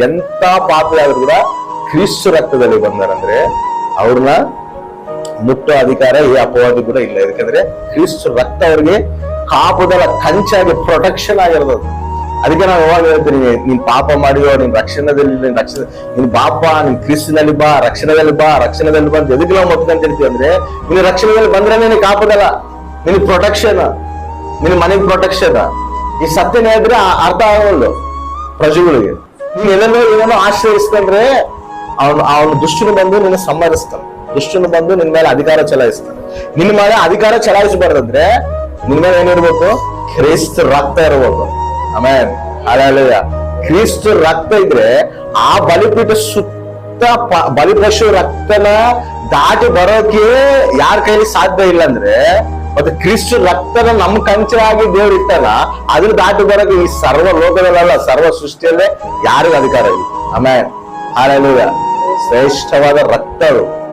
ಎಂತ ಪಾಪಿ ಆದ್ರೂ ಕೂಡ ಕ್ರಿಸ್ತ ರಕ್ತದಲ್ಲಿ ಬಂದಾರಂದ್ರೆ ಅವ್ರನ್ನ ಮುಟ್ಟೋ ಅಧಿಕಾರ ಈ ಅಪವಾದಿ ಕೂಡ ಇಲ್ಲ. ಯಾಕಂದ್ರೆ ಕ್ರಿಸ್ತ ರಕ್ತ ಅವ್ರಿಗೆ ಕಾಪುದಲ್ಲ ಕಂಚಾಗಿ ಪ್ರೊಟೆಕ್ಷನ್ ಆಗಿರೋದು. ಅದಕ್ಕೆ ನಾವು ಯಾವಾಗ ಹೇಳ್ತೀನಿ, ನೀನ್ ಪಾಪ ಮಾಡಿಯೋ ನೀನ್ ನೀನ್ ಬಾಪ ನೀನ್ ಕ್ರಿಸ್ತನಲ್ಲಿ ಬಾ, ರಕ್ಷಣೆದಲ್ಲಿ ಬಾ ಅಂತ ಎದಕ್ಕೆ ನಾವು ಮೊತ್ತ ಹೇಳ್ತೀವಿ ಅಂದ್ರೆ, ನೀನ್ ರಕ್ಷಣೆಯಲ್ಲಿ ಬಂದ್ರೆ ನಿನಗೆ ಕಾಪುದಲ್ಲ, ನಿನಗೆ ಪ್ರೊಟೆಕ್ಷನ್, ನಿನ್ ಮನೆಗೆ ಪ್ರೊಟೆಕ್ಷನ್. ಈ ಸತ್ಯನ ಹೇಳಿದ್ರೆ ಅರ್ಥ ಆಗೋಲ್ಲ ಪ್ರಜೆಗಳಿಗೆ. ನೀನ್ ಏನೇನೋ ಆಶ್ರಯಿಸ್ತಂದ್ರೆ ಅವನು ದುಷ್ಟನು ಬಂದು ನಿನ್ನ ಸಂಹರಿಸ್ತಾನೆ, ದುಷ್ಟನು ಬಂದು ನಿನ್ ಮೇಲೆ ಅಧಿಕಾರ ಚಲಾಯಿಸ್ತಾನೆ. ನಿನ್ ಮೇಲೆ ಅಧಿಕಾರ ಚಲಾಯಿಸಬಾರ್ದಂದ್ರೆ ನಿನ್ ಮೇಲೆ ಏನಿರ್ಬೇಕು? ಕ್ರಿಸ್ತ ರಕ್ತ ಇರ್ಬೇಕು. ಆಮೇಲೆ ಹಲ್ಲೆಲೂಯಾ. ಕ್ರಿಸ್ತ ರಕ್ತ ಇದ್ರೆ ಆ ಬಲಿಪೀಠ ಸುತ್ತ ಬಲಿಪಶು ರಕ್ತನ ದಾಟಿ ಬರೋಕೆ ಯಾರ ಕೈಲಿ ಸಾಧ್ಯ ಇಲ್ಲ ಅಂದ್ರೆ, ಮತ್ತೆ ಕ್ರಿಸ್ತ ರಕ್ತನ ನಮ್ ಕಂಚಾಗಿ ದೇವ್ರು ಇಟ್ಟಲ್ಲ, ಅದ್ರ ದಾಟಿ ಬರೋಕೆ ಈ ಸರ್ವ ಲೋಕದಲ್ಲ, ಸರ್ವ ಸೃಷ್ಟಿಯಲ್ಲೇ ಯಾರಿಗೂ ಅಧಿಕಾರ ಇಲ್ಲ. ಆಮೇಲೆ ಹಲ್ಲೆಲೂಯಾ. ಶ್ರೇಷ್ಠವಾದ ರಕ್ತ ಅದು.